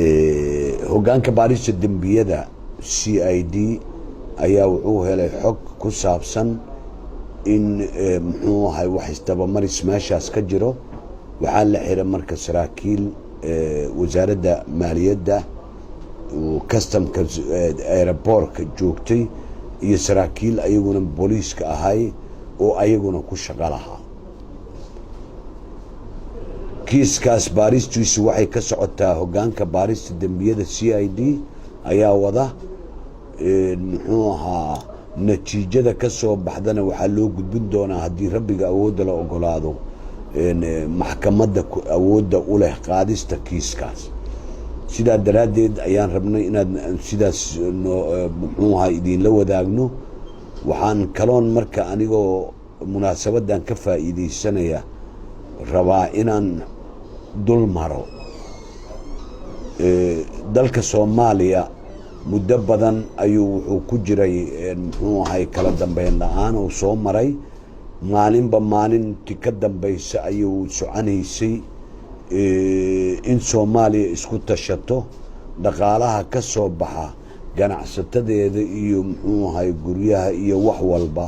hoggaanka baarista dembiyada CID ayaa wuxuu helay xog ku saabsan in muxuu ahay wax isdabamaris meeshaas ka jiro. waxaa la xiray marka saraakiil wasaaradda maaliyadda customka airportka joogtay iyo saraakiil ayaguna booliiska ahay oo ayaguna ku shaqo lahaa. kiiskaas baaristiisu waxay ka socotaa hoggaanka baarista dembiyada CID ayaa wada muxuu ahaa natiijada ka soo baxdana waxaa loo gudbin doonaa haddii rabbiga awoodda la ogolaado maxkamadda awoodda u leh qaadista kiiskaas. sidaa daraaddeed ayaan rabnay inaad sidaas muxuu ahaa idinla wadaagno. waxaan kaloon marka anigoo munaasabadan ka faa'iidaysanaya rabaa inaan dul maro dalka Soomaaliya muddo badan ayuu wuxuu ku jiray muxuu ahay kala dambeyn la'aan oo soo maray. maalinba maalintii ka dambaysa ayuu soconaysay in Soomaaliya isku tashato dhaqaalaha ka soo baxa ganacsatadeeda iyo muxuu ahay guryaha iyo wax walba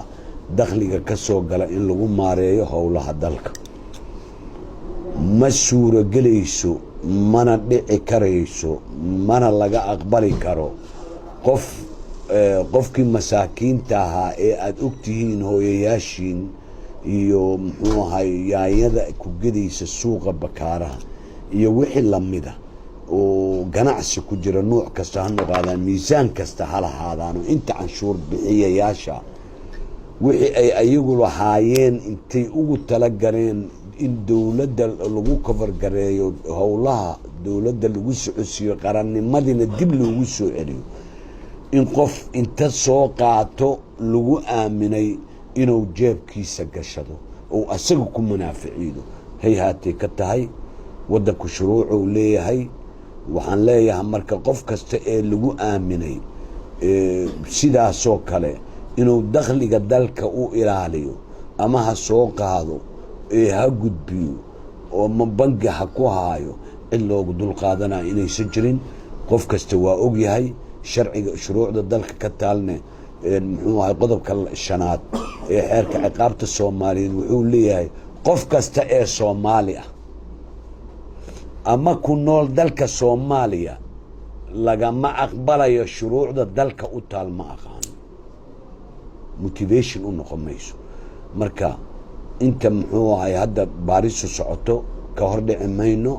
dakhliga ka soo gala in lagu maareeyo howlaha dalka. ma suuragelayso, mana dhici karayso, mana laga aqbali karo qofkii masaakiinta ahaa ee aad ogtihiin hooyayaashiin iyo muxuu ahay yaayada ku gedaysa suuqa bakaaraha iyo wixii lamida oo ganacsi ku jira nooc kasta ha noqdaan miisaan kasta ha lahaadaan inta canshuur bixiyayaasha wixii ay ayagu lahaayeen intay ugu tala galeen in dawladda lagu cover gareeyo howlaha dawladda lagu socodsiiyo qarannimadina dib loogu soo celiyo in qof inta soo qaato lagu aaminay inuu jeebkiisa gashado oo asaga ku munaaficiido hay haatay ka tahay waddanku shuruucuu leeyahay. waxaan leeyahay marka qof kasta ee lagu aaminay sidaasoo kale inuu dakhliga dalka u ilaaliyo ama ha soo qaado ha gudbiyo oo ma bangi ha ku haayo cid loogu dulqaadanaa inaysan jirin. qof kasta waa og yahay sharciga shuruucda dalka ka taalne muxuu ahay qodobka 5 ee xeerka ciqaabta Soomaaliyeed wuxuu leeyahay qof kasta ee Soomaali ah ama ku nool dalka Soomaaliya lagama aqbalayo shuruucda dalka u taal ma aqaan motivation u noqon mayso. marka inta muxuu ahay hadda baarisu socoto ka hor dhici mayno.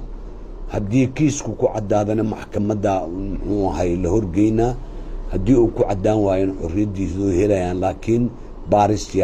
haddii kiisku ku cadaadana maxkamadda muxuu ahay la horgeynaa. haddii uu ku cadaan waayo xorriyadiisu helayaan laakiin baaristii